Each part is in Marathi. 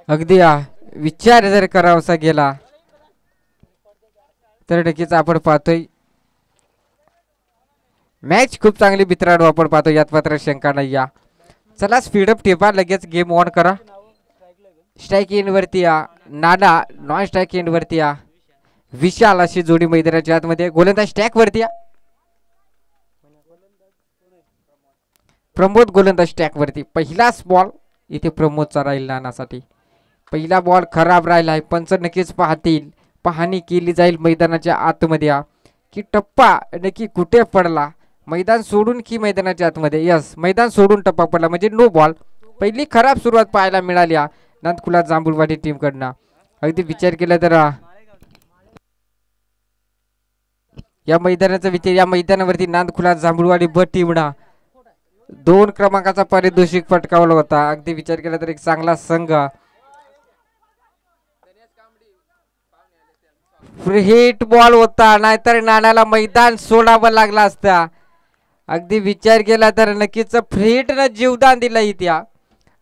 अगदी विचार जर करावासा गेला तर नक्कीच आपण पाहतोय मॅच खूप चांगली मित्रांनो आपण पाहतो यात मात्र शंका नाही या. चला स्पीडअप टेपा लगेच गेम ऑन करा. स्ट्राईक एंड वरती नाना नॉन स्ट्राईक एंड वरती विशाल अशी जोडी मैदानाच्या आतमध्ये. गोलंदाज स्टॅक वरती प्रमोद गोलंदाज स्टॅक वरती. पहिलाच बॉल इथे प्रमोदचा राहील नानासाठी. पहिला बॉल खराब राहिला आहे. पंच नक्कीच पाहतील. पाहणी केली जाईल मैदानाच्या आतमध्ये की टप्पा नक्की कुठे पडला. मैदान सोडून की मैदानाच्या आतमध्ये. यस मैदान सोडून टप्पा पडला म्हणजे नो बॉल. पहिली खराब सुरुवात पाहायला मिळाली नांदकुला जांभूळवाडी टीम कडनं. अगदी विचार केला तर या मैदानाचा विचार या मैदानावरती नांदकुला जांभूळवाडी ब टीमना 2 क्रमांकाचा पारितोषिक पटकावला होता. अगदी विचार केला तर एक चांगला संघ. फ्री हिट बॉल होता नाहीतर नानाला मैदान सोडावं लागला असता. अगदी विचार केला तर नक्कीच फ्री हिटनं जीवदान दिलं इथ्या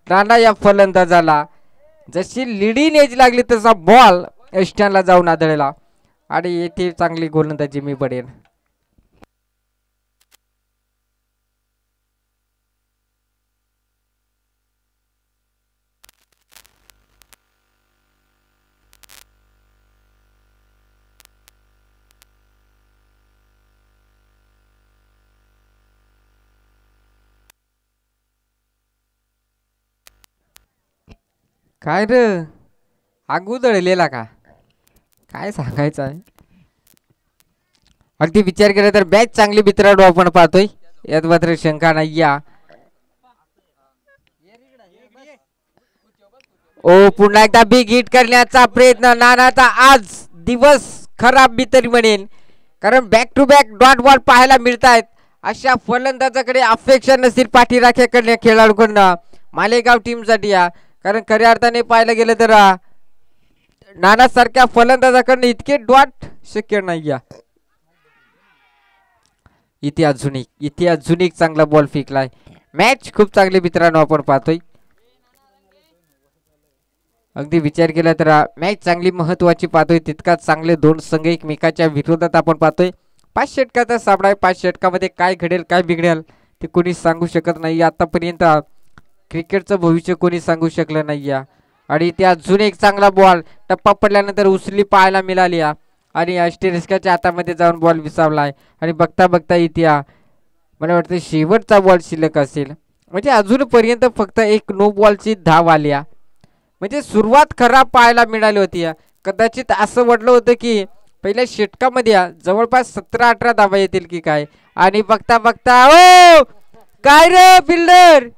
नाना या फलंदाजाला. जशी लिडिंग एज लागली तसा बॉल स्टँडला जाऊन आदळला आणि येथे चांगली गोलंदाजी मी पडेल. काय रे अगोदळलेला का काय सांगायचं आहे. अगदी विचार केला तर मॅच चांगली मित्रांनो आपण पाहतोय यात मात्र शंका नाही या. ओ पुन्हा एकदा बिग हिट करण्याचा प्रयत्न नानाचा. आज दिवस खराब मी तरी म्हणेन कारण back to back dot ball पाहायला मिळत आहेत. अशा फलंदाजाकडे अपेक्षा नसतील पाठीराख्याकडल्या खेळाडूकडनं मालेगाव टीमसाठी कारण खऱ्या अर्थाने पाहायला गेलं तर नाना सारख्या फलंदाजाकडनं इतके डॉट शक्य नाही. इथे अजून एक चांगला बॉल फेकलाय. मॅच खूप चांगली मित्रांनो आपण पाहतोय. अगदी विचार केला तर मॅच चांगली महत्वाची पाहतोय तितकाच चांगले 2 संघ एकमेकाच्या विरोधात आपण पाहतोय. 5 षटकाचा सामना आहे. 5 षटकामध्ये काय घडेल काय बिघडेल ते कोणी सांगू शकत नाही. आतापर्यंत क्रिकेटचं भविष्य कोणी सांगू शकलं नाही आणि ते अजून एक चांगला बॉल टप्पा पडल्यानंतर उचली पाहायला मिळाली आणि अष्टरिस्काच्या हातामध्ये जाऊन बॉल विसावलाय आणि बघता बघता इथे मला वाटतं शेवटचा बॉल शिल्लक असेल म्हणजे अजूनपर्यंत फक्त एक नो बॉलची धाव आली म्हणजे सुरुवात खराब पाहायला मिळाली होती. कदाचित असं वाटलं होतं की पहिल्या षटकामध्ये जवळपास 17-18 धावा येतील की काय आणि बघता बघता ओ काय रे फिल्डर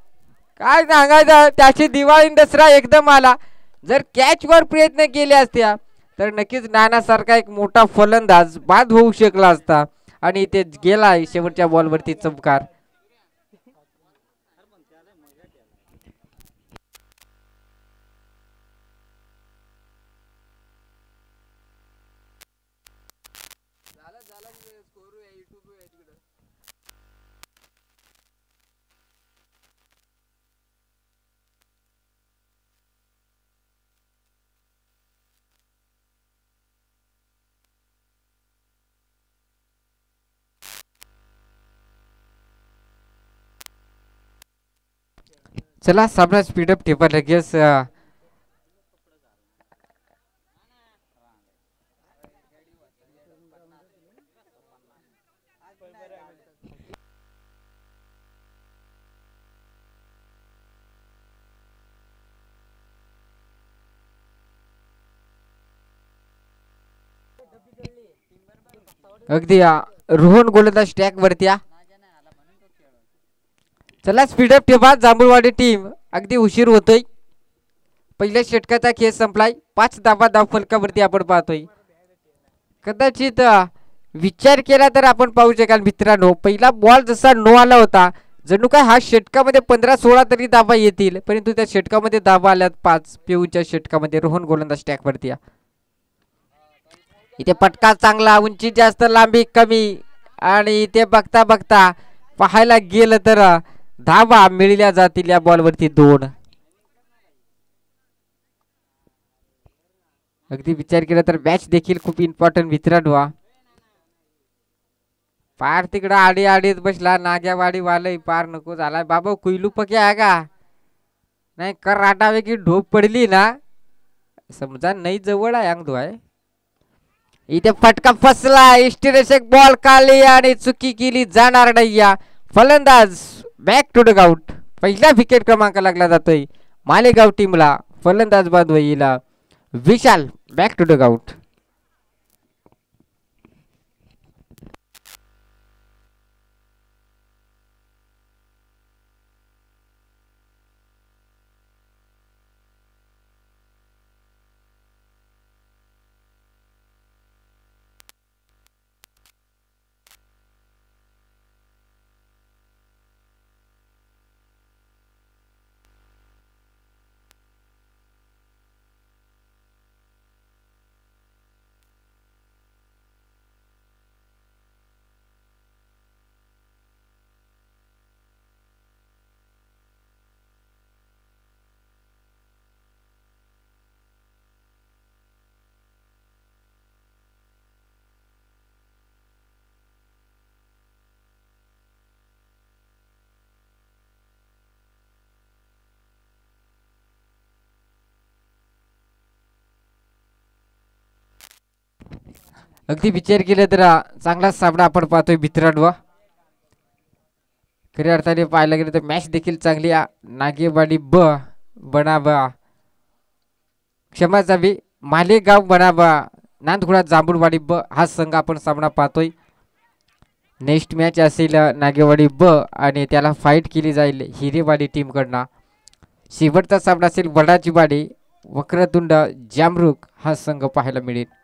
काय सांगायचं. त्याची दिवाळी दसरा एकदम आला. जर कॅच वर प्रयत्न केले असत्या तर नक्कीच नानासारखा एक मोठा फलंदाज बाद होऊ शकला असता आणि ते गेला शेवटच्या बॉलवरती चमकार. चला सामना स्पीडअप ठेवा लगेच. अगदी रोहन गोलंदाज स्टॅक वरती चला स्पीडअप ठेवा. जांभूळवाडी टीम अगदी उशीर होतोय. पहिल्या षटकाचा खेळ संपलाय. 5 धावा धाव फलकावरती आपण पाहतोय. कदाचित विचार केला तर आपण पाहू शकाल मित्रांनो पहिला बॉल जसा नो आला होता जणू काय हा षटकामध्ये 15-16 तरी धावा येतील परंतु त्या षटकामध्ये धावा आल्यात 5. पिऊच्या षटकामध्ये रोहन गोलंदाज स्टॅक वरती इथे फटका चांगला, उंची जास्त लांबी कमी, आणि इथे बघता बघता पाहायला गेलं तर धावा मिळल्या जातील या बॉलवरती 2. अगदी विचार केला तर मॅच देखील खूप इम्पॉर्टंट मित्रांनो. पार तिकडं आडी आडीत बसला नाग्यावाडी वालय, पार नको झालाय बाबा. कुईलू पके आहे का नाही, कराटावे की ढोप पडली ना समजा, नाही जवळ आहे अंगदो आहे. इथे फटका फसला, इष्टिरेशक बॉल काढली आणि चुकी केली जाणार नाही. या फलंदाज बॅक टू द आउट. पहिला विकेट क्रमांक लागला जातोय मालेगाव टीमला. फलंदाज बांधवईला विशाल बॅक टू द आउट. अगदी विचार केला तर चांगला सामना आपण पाहतोय मित्रांनो. खऱ्या अर्थाने पाहायला गेलं तर मॅच देखील चांगली. नागेवाडी बनावा, क्षमा जावी, मालेगाव बनावा, नांदखुळा जांभूळवाडी हा संघ आपण सामना पाहतोय. नेक्स्ट मॅच असेल नागेवाडी आणि त्याला फाईट केली जाईल हिरेवाडी टीम कडनं. शेवटचा सामना असेल वडाची वाडी वक्रतुंड जामरुक हा संघ पाहायला मिळेल.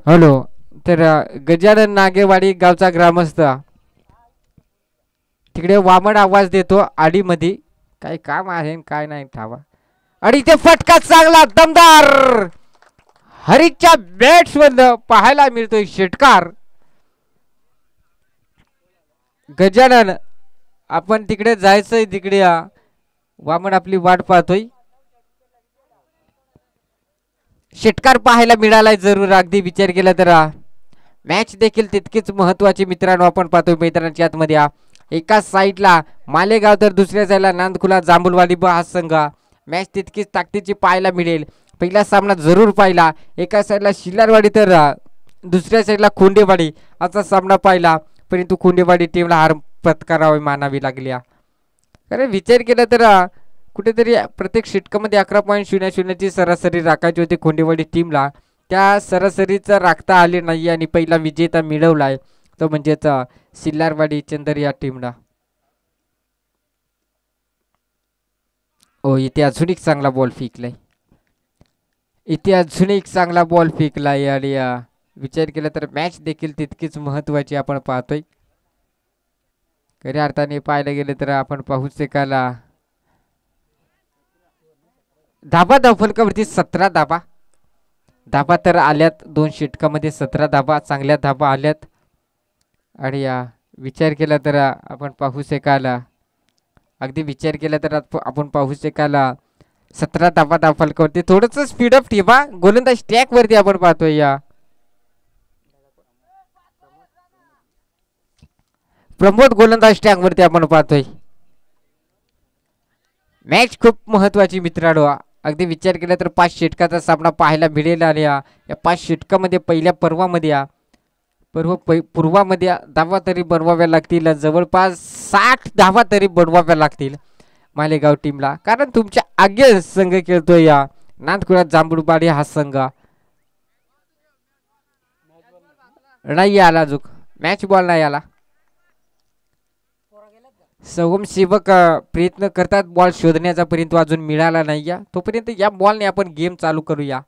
हॅलो, तर गजानन नागेवाडी गावचा ग्रामस्थ तिकडे वामन आवाज देतो आडीमध्ये, काय काम आहे काय नाही ठावा. आणि ते फटका चांगला दमदार हरीच्या बॅट्स मधनं पाहायला मिळतोय षटकार. गजानन आपण तिकडे जायचंय, तिकडे वामन आपली वाट पाहतोय. षटकार पाहायला मिळालाय जरूर. अगदी विचार केला तर मॅच देखील तितकीच महत्वाची मित्रांनो आपण पाहतोय मैदानाच्या आतमध्ये. एका साईडला मालेगाव तर दुसऱ्या साईडला नांदखुला जांभूळवाडी हा संघ. मॅच तितकीच ताकदीची पाहायला मिळेल. पहिला सामना जरूर पाहिला, एका साईडला शिल्लारवाडी तर दुसऱ्या साईडला खोंडेवाडी असा सामना पाहिला, परंतु खोंडेवाडी टीमला हार पत्करावी मानावी लागली. कारण विचार केला तर कुठेतरी प्रत्येक षटकामध्ये 11.00ची सरासरी राखायची होती खोंडेवाडी टीमला. त्या सरासरीचा राखता आले नाही आणि पहिला विजेता मिळवलाय तो म्हणजेच सिल्लारवाडी चंदर या टीमला. ओ, इथे अजून एक चांगला बॉल फेकलाय, इथे अजून एक चांगला बॉल फेकलाय. आणि विचार केला तर मॅच देखील तितकीच महत्वाची आपण पाहतोय. खऱ्या अर्थाने पाहायला गेले तर आपण पाहू शकाल धाबा धावफलकावरती 17 धाबा. धाबा तर आल्यात 2 षटकामध्ये 17 धाबा, चांगल्या धाबा आल्यात. आणि विचार केला तर आपण पाहू शकाल, अगदी विचार केला तर आपण पाहू शकाल 17 धाबा धावफलकावरती. थोडस स्पीडअप ठेवा, गोलंदाज स्टॅक वरती आपण पाहतोय. प्रमोद गोलंदाज स्टॅक वरती आपण पाहतोय. मॅच खूप महत्वाची मित्रांनो. अगदी विचार केला तर 5 षटकाचा सामना पाहायला मिळेल. आणि या 5 षटकामध्ये पहिल्या पूर्वामध्ये धावा तरी बनवाव्या लागतील, जवळपास 60 धावा तरी बनवाव्या लागतील मालेगाव टीमला. कारण तुमच्या आगे संघ खेळतोय नांदखुळा जांभूळवाडी हा संघ. नाही आला अजून. मॅच बॉल नाही आला. स्वयंसेवक प्रयत्न करतात बॉल शोधण्याचा, परंतु अजून मिळाला नाही या. तोपर्यंत या बॉलने आपण गेम चालू करूया.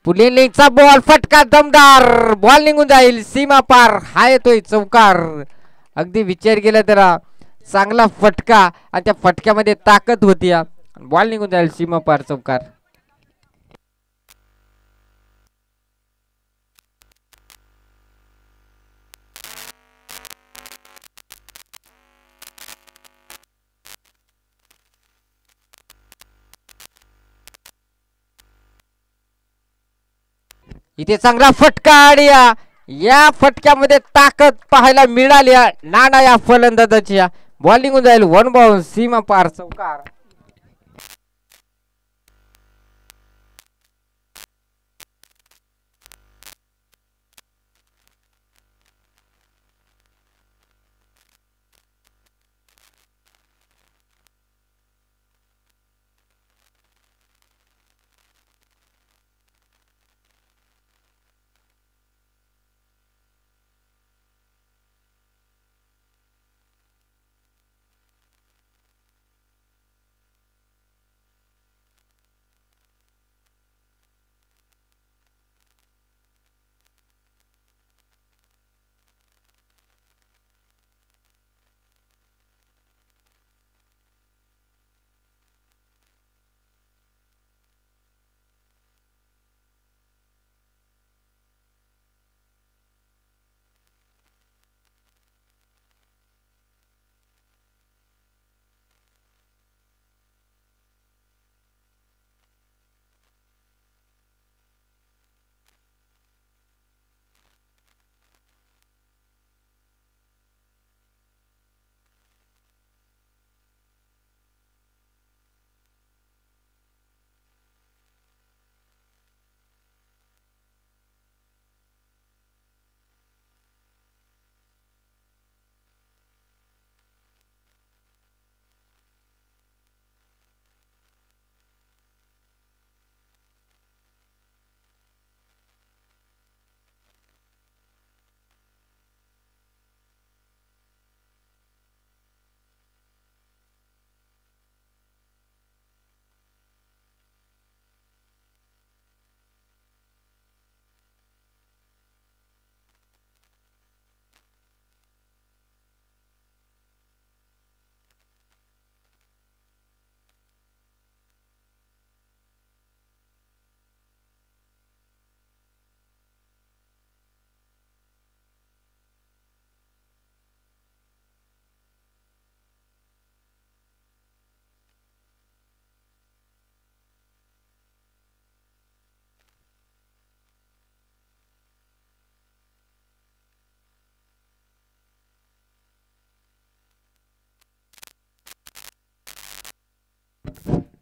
पुलिंगचा बॉल फटका दमदार, बॉल निघून जाईल सीमा पार. हा येतोय चौकार. अगदी विचार केला तर चांगला फटका आणि त्या फटक्यामध्ये ताकद होती. बॉल निघून जाईल सीमा पार, चौकार. इथे चांगला फटका आणि या फटक्यामध्ये ताकद पाहायला मिळाली नाना या फलंदाजाची. बॉल निघून जाईल वन बाउंस, सीमा पार, चौकार.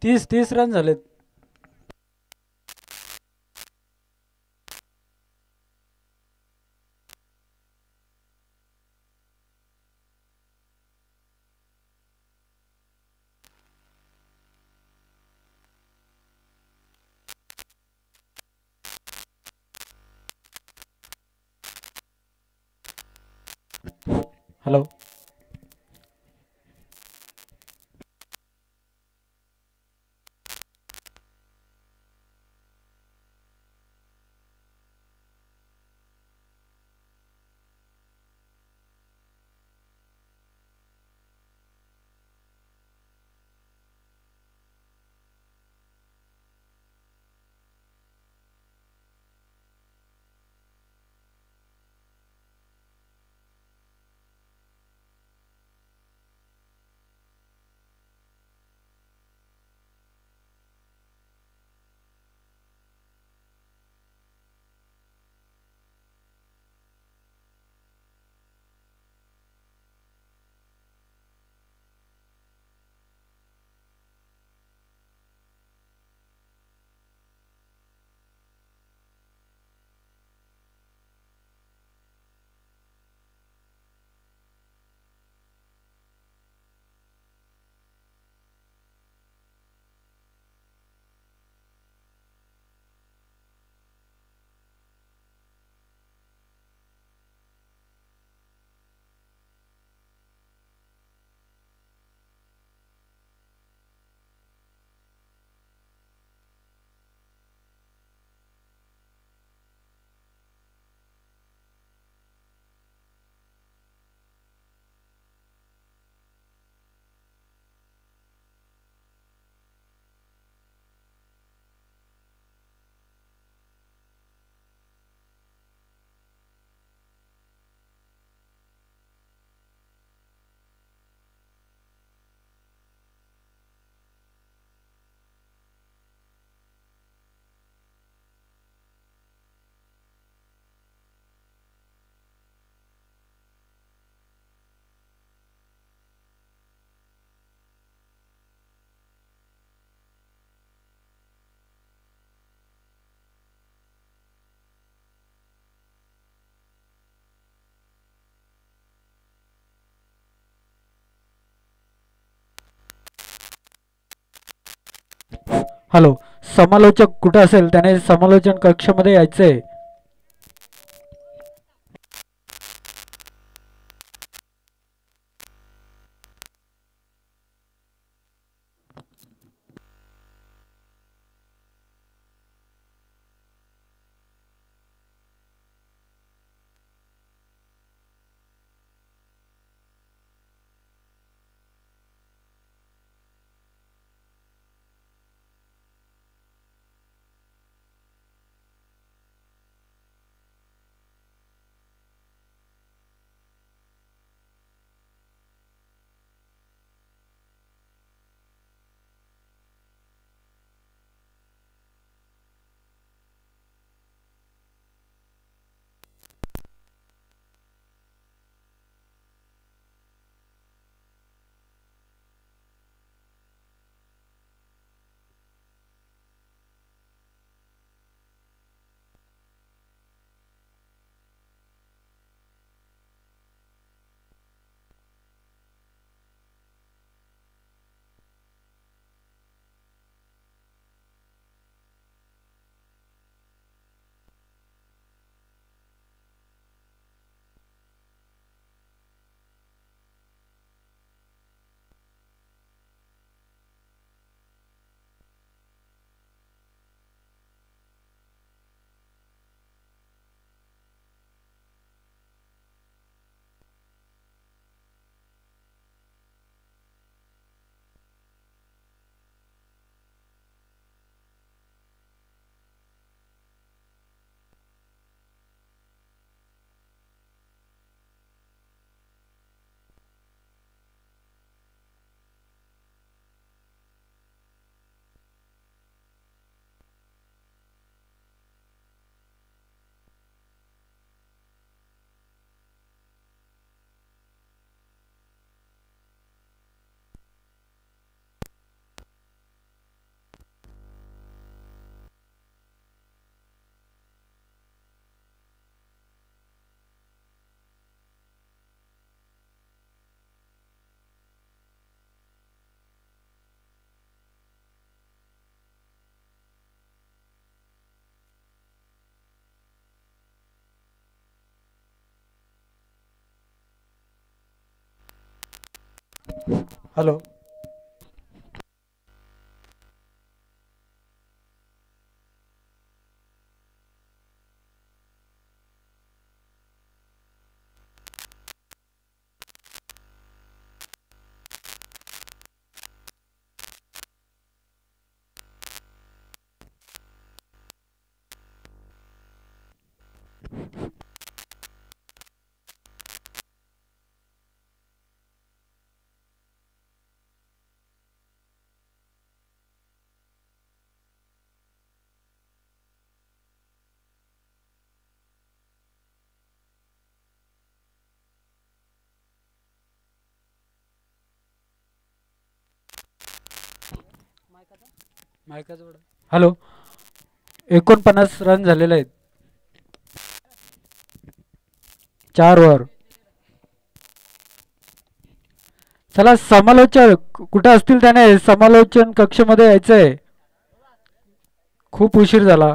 तीस 30 रन झालेत. हॅलो. हॅलो. समालोचक कुठं असेल त्याने समालोचन कक्षामध्ये यायचंय. हॅलो. हॅलो. 49 रन झालेले आहेत. 4 वर. चला, समालोचक कुठं असतील त्याने समालोचन कक्षामध्ये यायचंय. खूप उशीर झाला.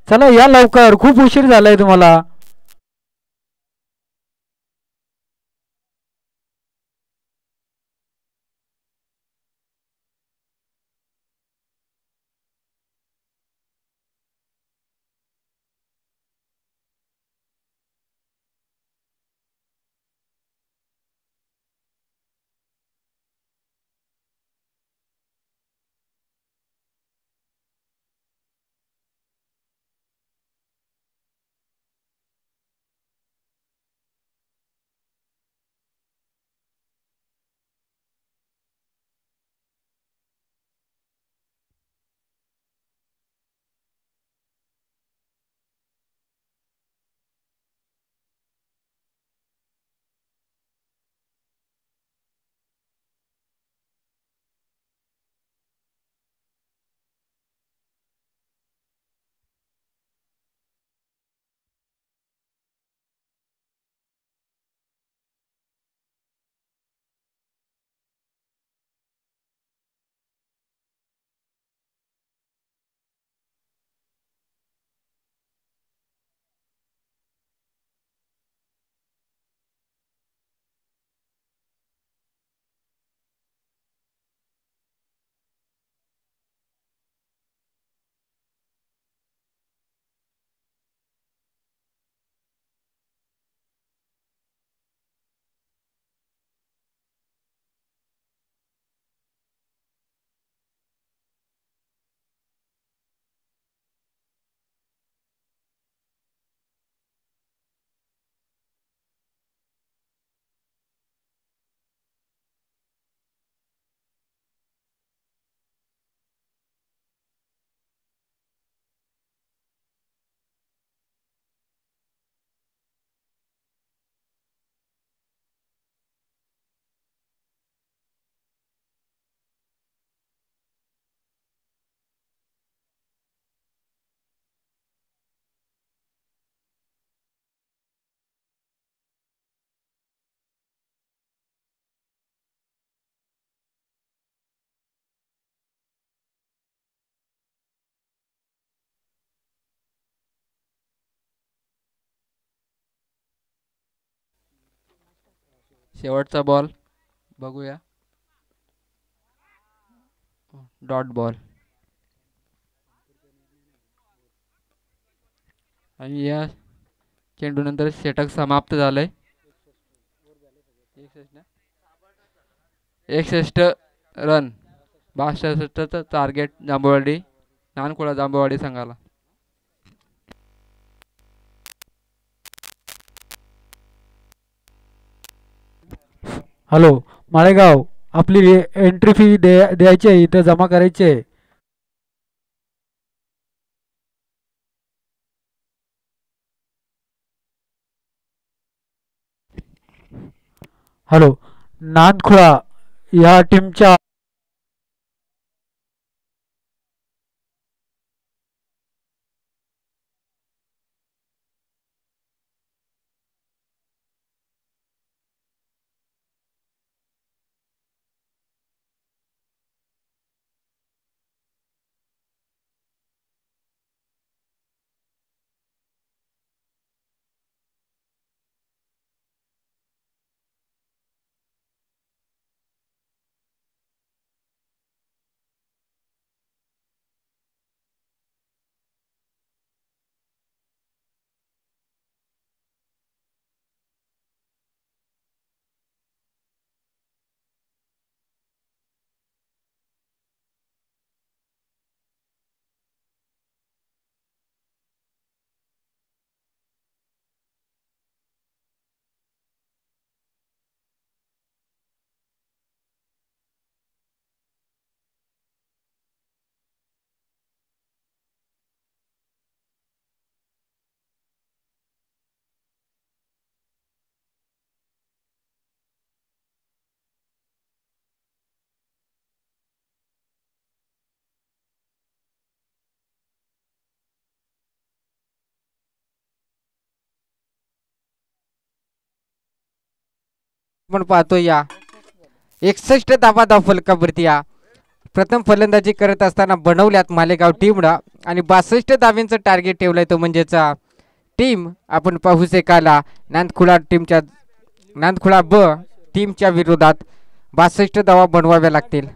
चला या लवकर, खूप उशीर झालाय तुम्हाला. शेवटचा बॉल बघूया. Dot ball. आणि या चेंडूनंतर षटक समाप्त झालंय. 61 रन, 62चं टार्गेट जांभूळवाडी, नानखोळा जांभूळवाडी संघाला. हॅलो माळेगाव, आपली एंट्री फी द्यायची आहे, इथं जमा करायची आहे. हॅलो, नांदखुळा या टीमच्या आपण पाहतो या 61 धावा फलकावरती या प्रथम फलंदाजी करत असताना बनवल्यात मालेगाव टीमला आणि 62 धाब्यांचं टार्गेट ठेवलंय तो म्हणजेच टीम आपण पाहू शकाला नांदखुळा ब टीमच्या विरोधात 62 धावा बनवाव्या लागतील.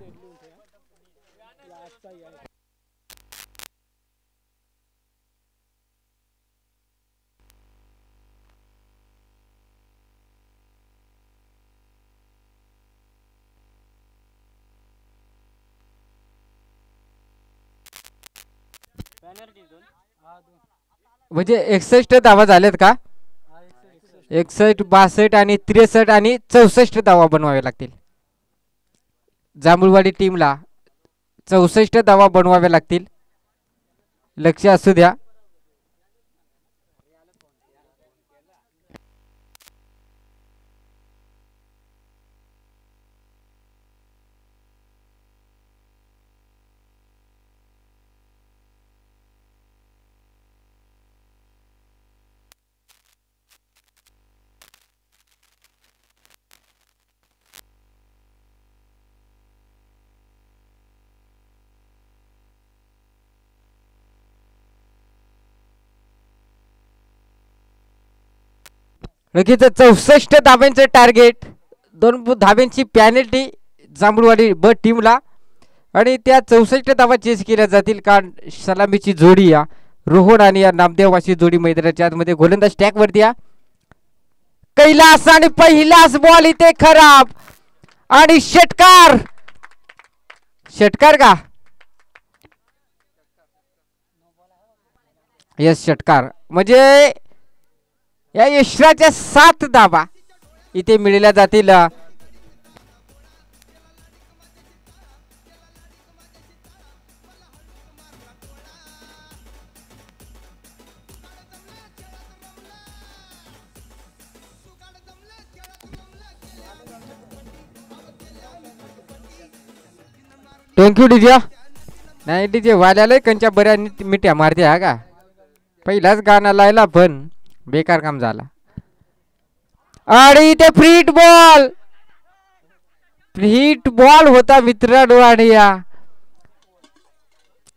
म्हणजे 61 धावा झाल्यात का? 61, 62 आणि 63 आणि 64 धावा बनवाव्या लागतील. जांभूळवाडी टीमला 64 धावा बनवाव्या लागतील. लक्ष असू द्या. लगेच 64 धाब्यांचं टार्गेट, 2 धाब्यांची पॅनल्टी जांभूळवाडी ब टीमला आणि त्या 64 धावा चेस केल्या जातील. कारण सलामीची जोडी या रोहन आणि या नामदेवाची जोडी मैदानाच्या आतमध्ये गोलंदाज टॅग वरती या कैलास आणि पहिलाच बॉल इथे खराब आणि षटकार का यस षटकार म्हणजे या यशराच्या 7 धावा इथे मिळल्या जातील. Thank you DJ. नाही डीजे वाल्याला कंच्या बऱ्या मिठ्या मारते हा का? पहिलाच गाणं लायला पण बेकार काम झाला. आणि इथे फ्रीट बॉल होता मित्रांनो आणि या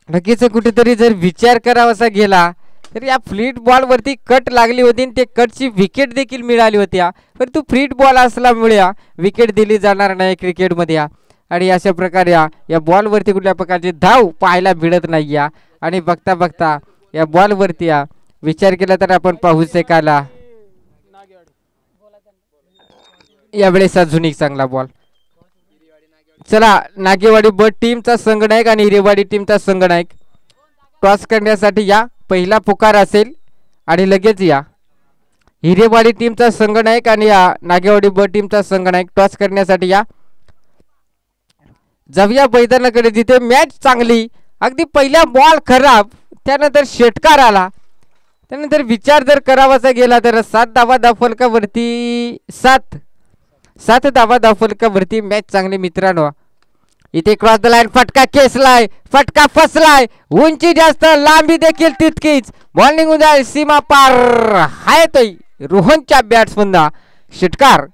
लगेच कुठेतरी जर विचार करावासा गेला तर या फ्लीट बॉल वरती कट लागली होती आणि ते कटची विकेट देखील मिळाली होती. परंतु फ्लीट बॉल असल्यामुळे विकेट दिली जाणार नाही क्रिकेटमध्ये. आणि अशा प्रकारे या बॉल वरती कुठल्या प्रकारचे धाव पाहायला मिळत नाही. आणि बघता बघता या बॉल वरती विचार केला तर आपण पाहू शकाला यावेळेस अजून एक चांगला बॉल. चला नागेवाडी ब टीमचा संघनायक आणि हिरेवाडी टीमचा संघनायक टॉस करण्यासाठी या पहिला पुकार असेल आणि लगेच या हिरेवाडी टीमचा संघनायक आणि या नागेवाडी ब टीमचा संघनायक टॉस करण्यासाठी या जाऊया मैदानाकडे. जिथे मॅच चांगली अगदी पहिला बॉल खराब त्यानंतर षटकार आला त्यानंतर विचार जर करावाचा गेला तर 7 धावा धावफलकावरती 7 धावा धावफलकावरती मॅच चांगली मित्रांनो. इथे क्रॉस द लाईन फटका केसलाय, फटका फसलाय, उंची जास्त लांबी देखील तितकीच, बॉलिंग उद्या सीमा पार हाय तो रोहनच्या बॅट्समनला षटकार.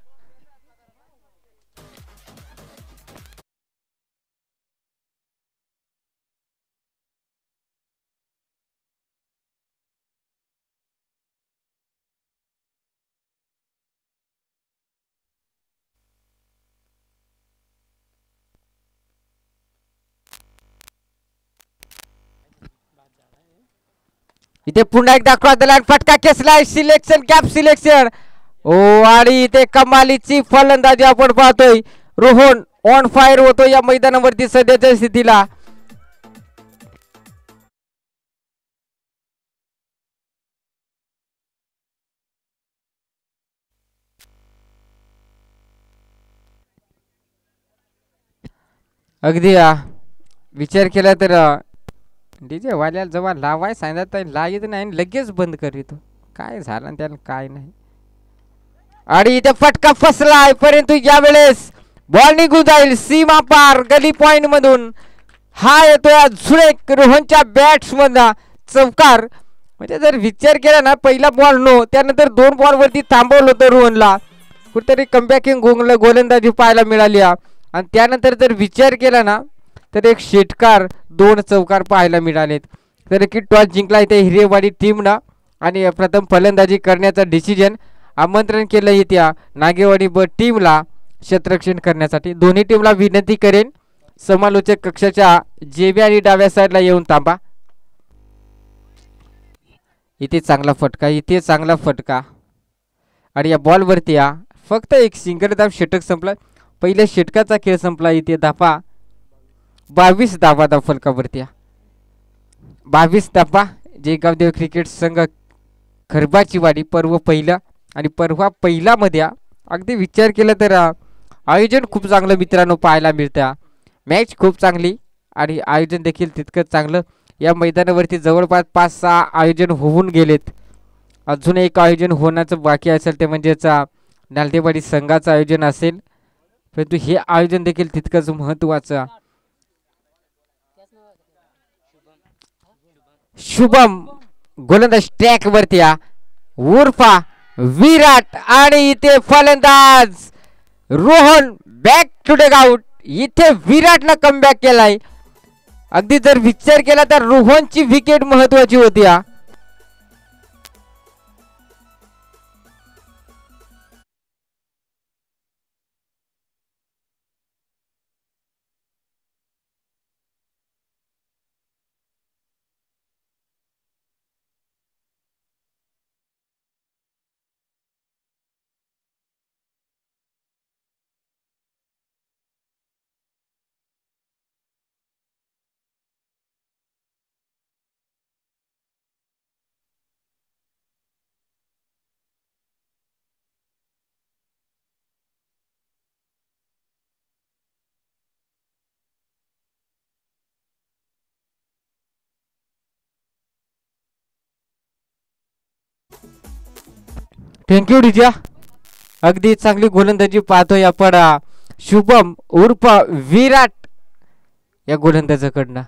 इथे पुन्हा एकदा क्रॉस द लाईन फटका केसलाय, सिलेक्शन गॅप सिलेक्शन. ओ आणि इथे कमालीची फलंदाजी आपण पाहतोय. रोहन ऑन फायर होतो या मैदानावरती सध्याच्या स्थितीला. अगदी विचार केला तर डीजे वाल्याला जेव्हा लावाय सांगितलं तर लाईत नाही लगेच बंद करीतो. काय झालं त्याला काय नाही. आणि इथे फटका फसलाय परंतु यावेळेस बॉल निघून जाईल सीमा पार गली पॉइंट मधून. हा येतोय अजून एक रोहनच्या बॅट्समन चौकार. म्हणजे जर विचार केला ना पहिला बॉल नो त्यानंतर 2 बॉल वरती थांबवलं होतं रोहनला. कुठेतरी कमबॅकिंग गोलंदाजी पाहायला मिळाली. आणि त्यानंतर जर विचार केला ना तर एक षटकार 2 चौकार पाहायला मिळालेत. तर की टॉस जिंकला इथे हिरेवाडी टीमनं आणि प्रथम फलंदाजी करण्याचं डिसिजन आमंत्रण केलं इथे नागेवाडी टीमला क्षेत्ररक्षण करण्यासाठी. दोन्ही टीमला विनंती करेन समालोचक कक्षाच्या जेबी आणि डाव्या साईडला येऊन थांबा. इथे चांगला फटका, इथे चांगला फटका आणि या बॉलवरती फक्त एक सिंगल धाव. षटक संपला, पहिल्या षटकाचा खेळ संपला. इथे धावा 22 धावा धाव फलकावरती 22 धावा. जयगावदेव क्रिकेट संघ खरबाची वाडी पर्व पहिला आणि पर्वा पहिला मध्ये अगदी विचार केला तर आयोजन खूप चांगलं मित्रांनो पाहायला मिळतं. मॅच खूप चांगली आणि आयोजन देखील तितकंच चांगलं. या मैदानावरती जवळपास 5-6 आयोजन होऊन गेलेत. अजून एक आयोजन होण्याचं बाकी असेल ते म्हणजेच नालदेवाडी संघाचं आयोजन असेल, परंतु हे आयोजन देखील तितकंच महत्त्वाचं. शुभम गोलंदाज ट्रॅक वरती उर्फा विराट आणि इथे फलंदाज Rohan back to take out. इथे विराटनं कमबॅक केलाय. अगदी जर विचार केला तर रोहनची विकेट महत्वाची होती. थँक्यू रिजा. अगदी चांगली गोलंदाजी पाहतोय आपण शुभम उर्फ विराट या गोलंदाजाकडनं.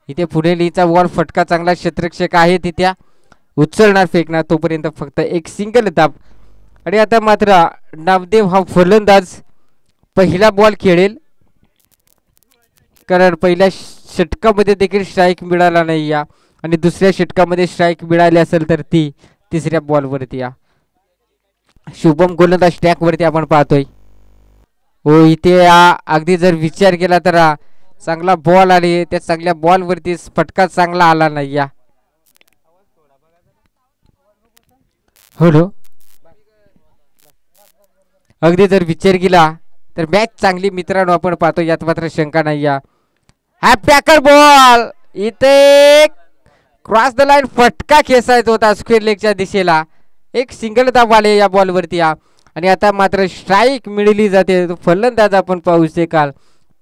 इथे पुढे लीचा बॉल फटका चांगला क्षेत्ररक्षक आहे तिथे उचलणार फेकणार तोपर्यंत फक्त एक सिंगल धाव. आणि आता मात्र नामदेव हा फलंदाज पहिला बॉल खेळेल कारण पहिल्या षटकामध्ये देखील स्ट्राईक मिळाला नाही आणि दुसऱ्या षटकामध्ये स्ट्राईक मिळाली असेल तर ती तिसऱ्या बॉलवरती शुभम गोलंदाज ट्रॅक वरती आपण पाहतोय. हो इथे अगदी जर विचार केला तर चांगला बॉल आली, त्या चांगल्या बॉल वरती फटका चांगला आला नाही हो. अगदी जर विचार केला तर मॅच चांगली मित्रांनो आपण पाहतो, यात मात्र शंका नाही. हा पॅकर बॉल इथे क्रॉस द लाईन फटका खेचायचा होता स्क्वेअर लेगच्या दिशेला. एक सिंगल धाव आले या बॉलवरती आणि आता मात्र स्ट्राईक मिळली जाते. फलंदाज आपण पाहू शकाल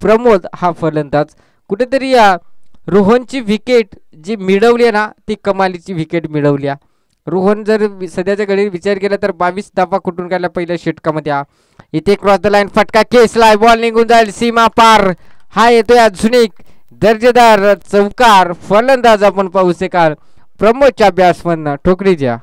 प्रमोद हा फलंदाज. कुठेतरी रोहनची विकेट जी मिळवली ना ती कमालीची विकेट मिळवली. रोहन जर सध्याच्या घडी विचार केला तर 22 धावा कुठून काढल्या पहिल्या षटकामध्ये. इथे क्रॉस द लाईन फटका खेचलाय, बॉल निघून जाईल सीमा पार. हा येतोय अजून एक दर्जेदार चौकार. फलंदाज आपण पाहू शकाल प्रमोदच्या बॅट्समन ठोकरीच्या.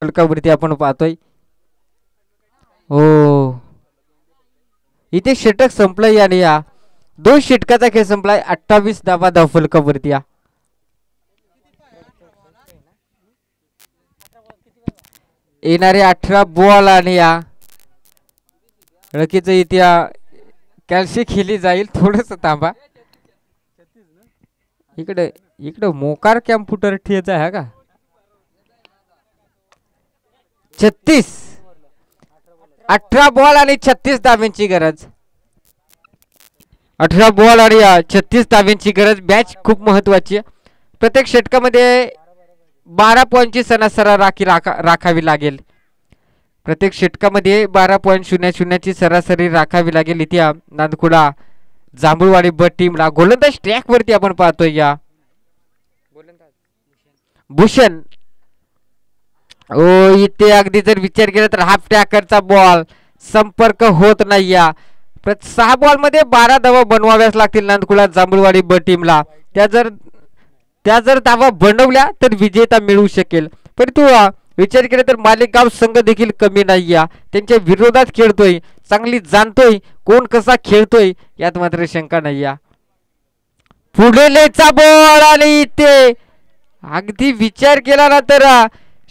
फलकावरती आपण पाहतोय. हो इथे षटक संपलंय आणि 2 षटकाचा खेळ संपलाय. 28 धावा धाव फलकावरती. येणारे 18 बॉल आणि रकीचं इथे कॅल्सी खेळली जाईल. थोडस थांबा. इकडे मोकार कॅम्प्युटर ठेचा आहे का. 36 18 बॉल आणि 36 धाव्यांची गरज. 18 बॉल आणि 36 धाव्यांची गरज. मॅच खूप महत्वाची आहे. प्रत्येक षटकामध्ये 12 पॉईंटची सरासरी राखावी लागेल. प्रत्येक षटकामध्ये 12.00 ची सरासरी राखावी लागेल. इथे नांदकुडा जांभूळवाडी टीमला गोलंदाज ट्रॅक वरती आपण पाहतोय. भूषण ओ इथे अगदी जर विचार केला तर हाफ टॅकरचा बॉल संपर्क होत नाही या 6 बॉल मध्ये 12 धावा बनवाव्याच लागतील नांदकुळा जांभूळवाडी ब टीमला. त्या जर धावा बनवल्या तर विजेता मिळू शकेल. परंतु विचार केला तर मालेगाव संघ देखील कमी नाही या त्यांच्या विरोधात खेळतोय चांगली जाणतोय कोण कसा खेळतोय यात मात्र शंका नाही या. पुढेलेचा बॉल आणि इथे अगदी विचार केला ना तर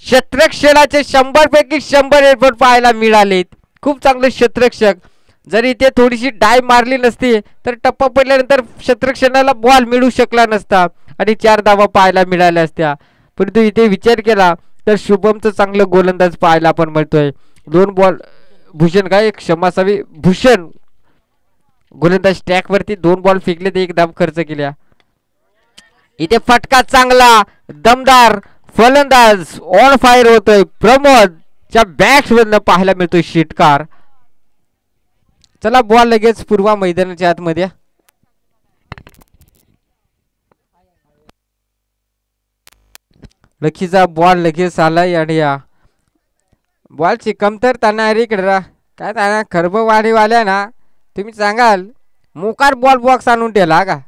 क्षेत्ररक्षणाचे 100 पैकी 100 एफर्ट पाहायला मिळालेत. खूप चांगले क्षेत्ररक्षक. जरी इथे थोडीशी डाय मारली नसती तर टप्पा पडल्यानंतर क्षेत्ररक्षणाला बॉल मिळू शकला नसता आणि 4 धावा पाहायला मिळाल्या असत्या. परंतु इथे विचार केला तर शुभमचं चांगलं गोलंदाज पाहायला आपण मिळतोय. 2 बॉल भूषण काय क्षमा असावी भूषण गोलंदाज ट्रॅक वरती 2 बॉल फेकले ते 1 धाव खर्च केल्या. इथे फटका चांगला दमदार फलंदाज ऑन फायर होतोय प्रमोदच्या बॅट्स मधनं पाहायला मिळतोय षटकार. चला बॉल लगेच पूर्वा मैदानाच्या आतमध्ये. लखीचा बॉल लगेच आलाय आणि बॉलची कमतरता नाही इकडे काय त्यांना खरबवाडीवाल्या ना तुम्ही सांगाल मोकार बॉल बॉक्स आणून ठेवला का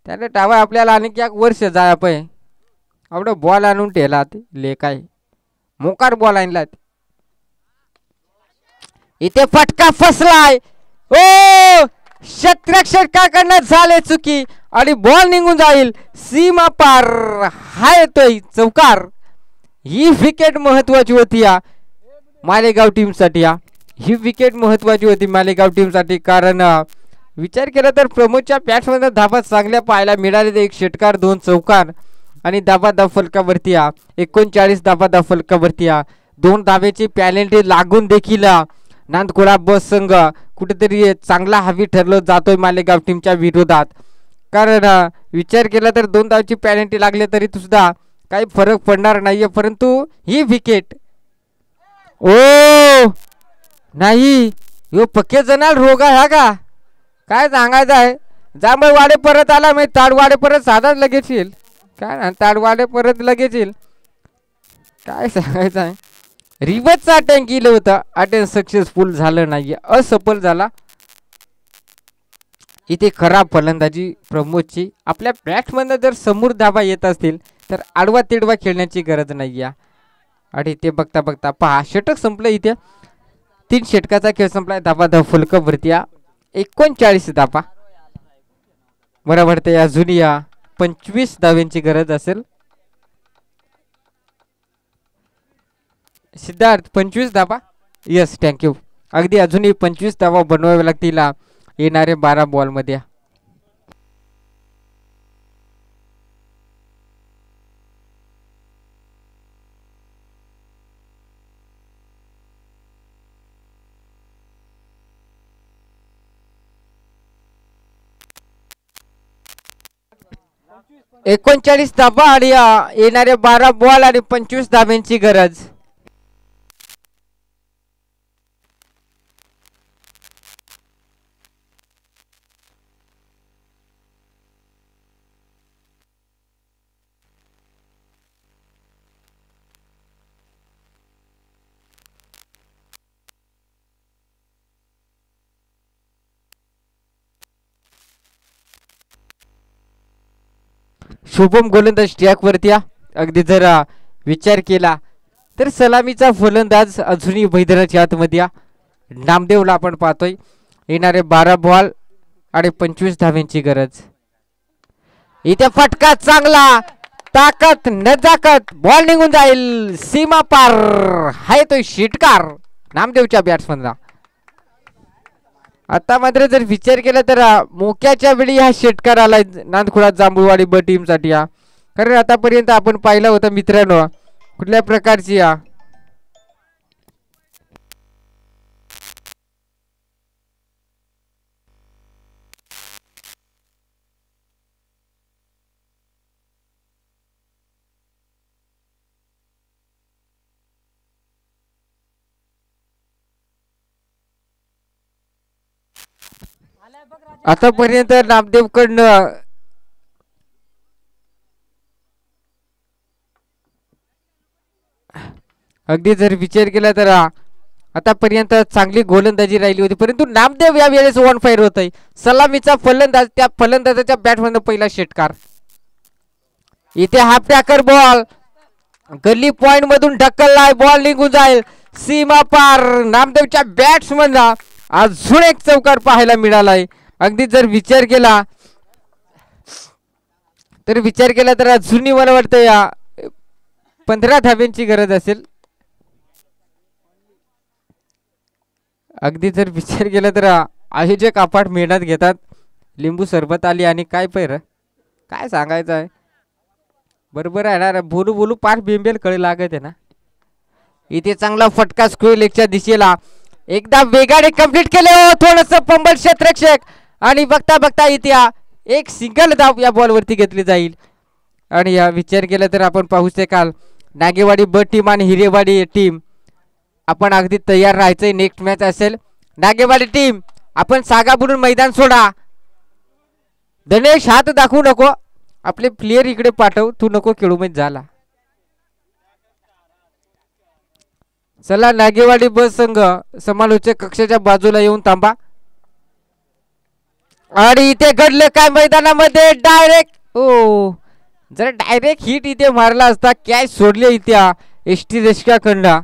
त्याने टावा आपल्याला आणि एक वर्ष जाय पै आवडं बॉल आणून ठेवला ते ले काय मोकार बॉल आणला. इथे फटका फसलाय. ओ क्षेत्ररक्षकाकडनं झाले चुकी आणि बॉल निघून जाईल सीमा पार. हा येतोय चौकार. ही विकेट महत्वाची होती या मालेगाव टीमसाठी. ही विकेट महत्वाची होती मालेगाव टीमसाठी कारण विचार केला तर प्रमोदच्या बॅट्समधून धाबा चांगल्या पाहायला मिळाले. 1 षटकार 2 चौकार आणि धाबा फलकावरती 39 धाबा फलकावरती 2 धावेची पॅलेंटी लागून देखील नांदकुळा बस संघ कुठेतरी चांगला हवी ठरलं जातोय मालेगाव टीमच्या विरोधात. कारण विचार केला तर 2 धावेची पॅलेंटी लागले तरी सुद्धा काही फरक पडणार नाहीये. परंतु ही विकेट ओ नाही यो पक्के जणाल रोग आहे का काय सांगायचं आहे. जांभळवाडे परत आला मी ताडवाडे परत साधाच लगेच येईल काय ना ताडवाडे परत लगेच येईल काय सांगायचं आहे. रिवर्सचा अटॅक केलं होतं अटॅक सक्सेसफुल झालं नाही असफल झाला. इथे खराब फलंदाजी प्रमोदची. आपल्या बॅट्समधनं जर समोर धाबा येत असतील तर आडवा तिडवा खेळण्याची गरज नाही आहे. आणि ते बघता बघता पहा षटक संपलं. इथे 3 षटकाचा खेळ संपला. धाबा फलकावरती 39 धाबा. मला वाटतं अजूनही 25 धाव्यांची गरज असेल. सिद्धार्थ 25 धाबा यस थँक्यू. अगदी अजूनही 25 धावा बनवाव्या लागतील येणारे 12 बॉलमध्ये. एकोणचाळीस धाबा आणि येणारे 12 बॉल आणि 25 धाब्यांची गरज. शुभम गोलंदाज ट्रॅक वरती अगदी जर विचार केला तर सलामीचा फलंदाज अजूनही मैदानाच्या आतमध्ये नामदेवला आपण पाहतोय. येणारे 12 बॉल आणि 25 धाव्यांची गरज. इथे फटका चांगला ताकद नजाकत बॉल निघून जाईल सीमा पार. हाय तो षटकार नामदेवच्या बॅट्समनला. आता मात्र जर विचार केला तर मोक्याच्या वेळी हा षटकार आला नांदकुळा जांभूळवाडी ब टीम साठी. कारण आतापर्यंत आपण पाहिलं होतं मित्रांनो कुठल्या प्रकारची आतापर्यंत नामदेव कडनं अगदी जर विचार केला तर आतापर्यंत चांगली गोलंदाजी राहिली होती, परंतु नामदेव या वेळेस वन फायर होत आहे. सलामीचा फलंदाज, त्या फलंदाजाच्या बॅटमधून पहिला षटकार. इथे हाफ टॅकर बॉल गल्ली पॉइंट मधून ढकललाय, बॉल निघून जाईल सीमा पार. नामदेवच्या बॅट्समन अजून एक चौकार पाहायला मिळालाय. अगदी जर विचार केला तर अजूनही मला वाटतं या 15 धाब्यांची गरज असेल. अगदी जर विचार केला तर आयोजक अफाट मेहनत घेतात. लिंबू सरबत आली आणि काय पैर काय सांगायचं आहे. बरोबर आहे ना, बोलू बोलू पार बेंबेल कळे लागत आहे ना. इथे चांगला फटका स्क्वेअर लेगच्या दिशेला एकदा वेगाने कंप्लीट केले हो, थोडस पंबल क्षेत्ररक्षक आणि बघता बघता इथे एक सिंगल धाव या बॉलवरती घेतली जाईल. आणि या विचार केला तर आपण पाहू शकाल नागेवाडी ब टीम आणि हिरेवाडी टीम आपण अगदी तयार राहायचंय. नेक्स्ट मॅच असेल. नागेवाडी टीम आपण सागा बुडून मैदान सोडा. गणेश हात दाखवू नको, आपले प्लेयर इकडे पाठव, तू नको खेळू मध्ये झाला. चला नागेवाडी बस संघ समालोचक कक्षाच्या बाजूला येऊन थांबा. आणि इथे घडलं काय मैदानामध्ये डायरेक्ट जर डायरेक्ट हिट इथे मारला असता कॅच सोडले इथे एसटी रेस्का खंडा.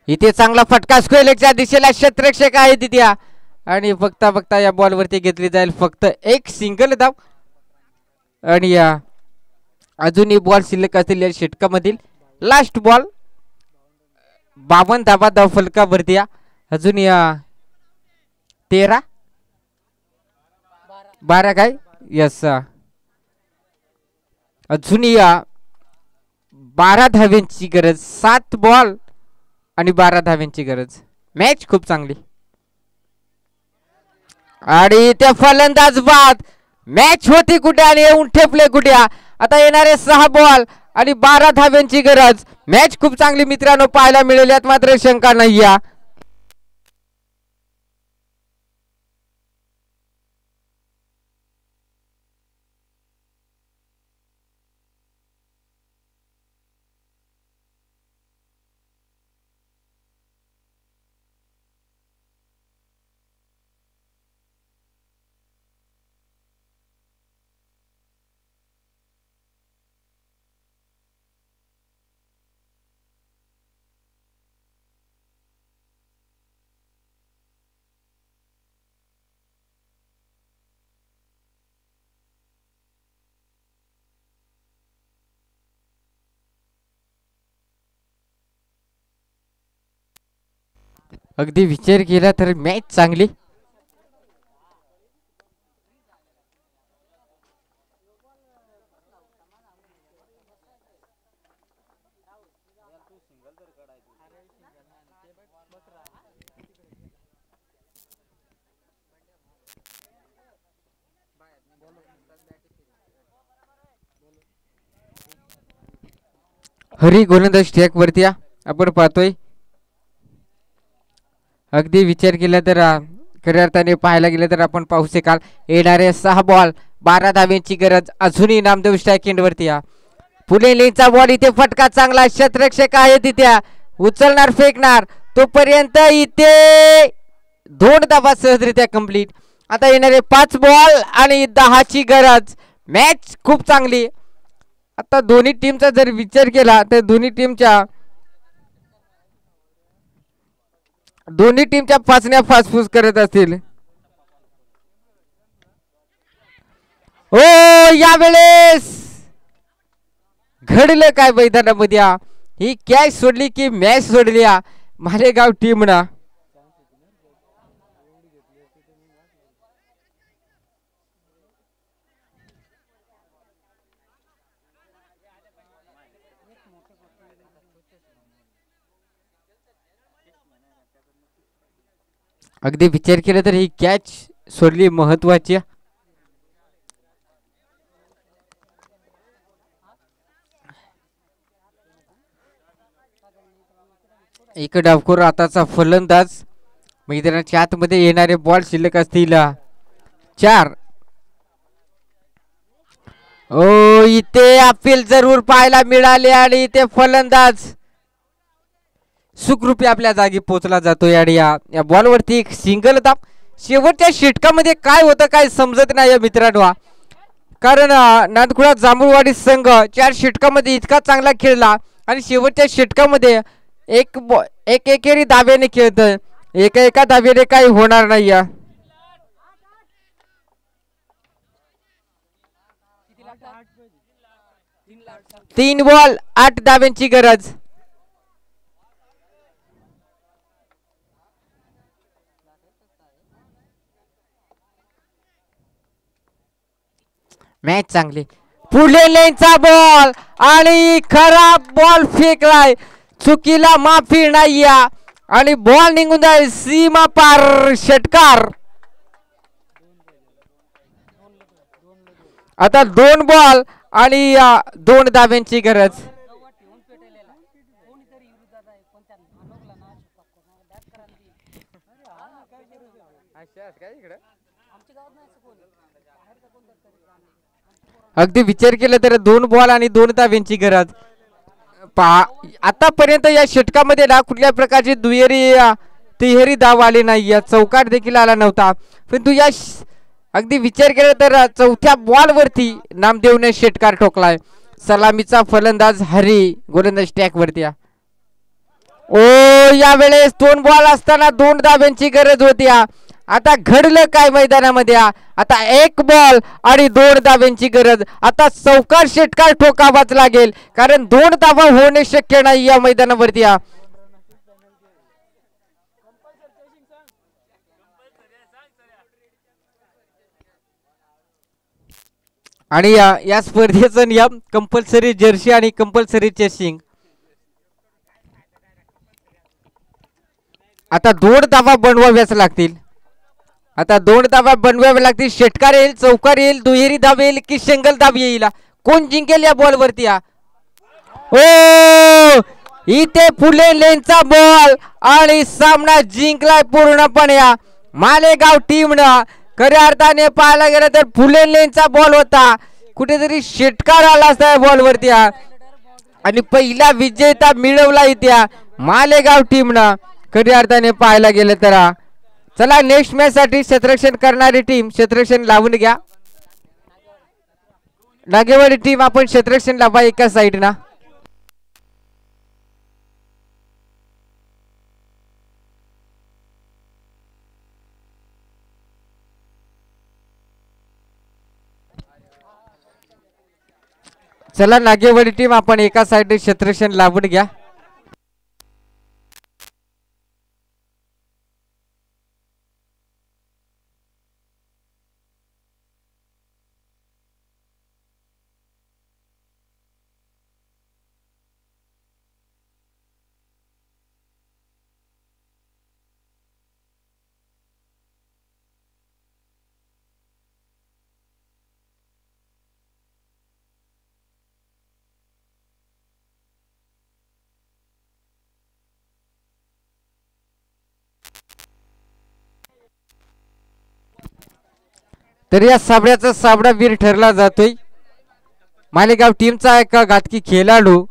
इथे चांगला फटका स्क्वेअर लेगच्या दिशेला क्षेत्ररक्षक आहे तिथे आणि बघता बघता या बॉल वरती घेतली जाईल फक्त एक सिंगल धाव. आणि या अजूनही बॉल शिल्लक असलेल्या षटकामधील लास्ट बॉल 52 धावा धाव फलकावरती अजून या 12 काय यस अजूनही या 12 धाव्यांची गरज. 7 बॉल आणि 12 धाव्यांची गरज. मॅच खूप चांगली आणि त्या फलंदाज बाद मॅच होती कुठे आणि येऊन ठेपले कुठे. आता येणारे 6 बॉल आणि 12 धाव्यांची गरज. मॅच खूप चांगली मित्रांनो पाहायला मिळेल, यात मात्र शंका नाही. अगदी विचार केला तर मॅच चांगली. हरी गोलंदाज ट्रॅक वरती आपण पाहतोय. अगदी विचार केला तर खऱ्या अर्थाने पाहायला गेलं तर आपण पाहू शकाल येणारे 6 बॉल 12 धाव्यांची गरज. अजूनही नामदेव स्ट्राईक एंड वरती पुणे लेनचा बॉल इथे फटका चांगला क्षेत्ररक्षक आहे तिथे उचलणार फेकणार तोपर्यंत इथे 2 धावा सहजरित्या कंप्लीट. आता येणारे 5 बॉल आणि 10 ची गरज. मॅच खूप चांगली. आता दोन्ही टीमचा जर विचार केला तर दोन्ही टीमच्या फासण्या फासफूस करत असतील. ओ यावेळेस घडलं काय मैदानामध्ये. ही कॅच सोडली की मॅच सोडली मालेगाव टीमना. अगदी विचार केला तर ही कॅच सोडली महत्वाची. एक डावखोर आताचा फलंदाज मैदानाच्या आतमध्ये येणारे बॉल शिल्लक असतील 4. ओ इथे अपील जरूर पाहायला मिळाले आणि इथे फलंदाज सुखरूपी आपल्या जागी पोहोचला जातोय आणि या बॉलवरती एक सिंगल दाब. शेवटच्या षटकामध्ये काय होतं काय समजत नाही मित्रांनो, कारण नांदखुळा जांभूळवाडी संघ 4 षटकामध्ये इतका चांगला खेळला आणि शेवटच्या षटकामध्ये एक एकेरी दाब्याने खेळतोय. एका दाब्याने काही होणार नाही. 3 बॉल 8 धाब्यांची गरज. मॅच चांगली. पुढे लेनचा बॉल आणि खराब बॉल फेकलाय. चुकीला माफी नाही आणि बॉल निघून जाईल सीमा पार. षटकार. आता 2 बॉल आणि 2 धाब्यांची गरज. अगदी विचार केला तर 2 बॉल आणि 2 धाब्यांची गरज. पहा आतापर्यंत या षटकामध्ये ना कुठल्या प्रकारची तिहेरी धाव आली नाही. चौकार देखील आला नव्हता, परंतु या अगदी विचार केला तर 4थ्या बॉल वरती नामदेवने षटकार ठोकलाय. सलामीचा फलंदाज हरी गोलंदाज स्टॅक वरती. ओ यावेळेस 2 बॉल असताना 2 धाब्यांची गरज होती. आता घडलं काय मैदानामध्ये, आता 1 बॉल आणि 2 धाब्यांची गरज. आता चौकार षटकार ठोकावाच लागेल, कारण 2 धावा होणे शक्य नाही या मैदानावरती. आणि या स्पर्धेचा नियम कंपल्सरी जर्सी आणि कंपल्सरी चेसिंग. आता 2 धावा बनवाव्याच लागतील. आता 2 धावा बनवाव्या लागतील. षटकार येईल, चौकार येईल, दुहेरी धाव येईल की सिंगल धाव येईल. कोण जिंकेल या बॉल वरती. ओ इथे फुले लेनचा बॉल आणि सामना जिंकलाय पूर्णपणे मालेगाव टीमनं. खऱ्या अर्थाने पाहायला गेलं तर फुले लेनचा बॉल होता, कुठेतरी षटकार आला असता या बॉल वरती आणि पहिला विजेता मिळवला इथे मालेगाव टीमनं. खऱ्या अर्थाने पाहायला गेलं तर चला नेक्स्ट मॅच साठी क्षेत्ररक्षण करणारी टीम क्षेत्ररक्षण लावून घ्या. नागेवाडी टीम आपण क्षेत्ररक्षण लावा एका साइड ना. चला नागेवाडी टीम आपण एका साइड क्षेत्ररक्षण लावून घ्या. तर या साबड्याचा साबडा वीर ठरला जातोय. मालेगाव टीमचा एक घातकी खेळाडू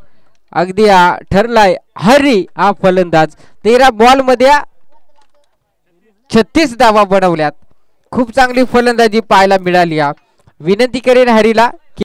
अगदी ठरलाय हरी हा फलंदाज. 13 बॉल मध्ये 36 धावा बनवल्यात. खूप चांगली फलंदाजी पाहायला मिळाली. विनंती करेन हरीला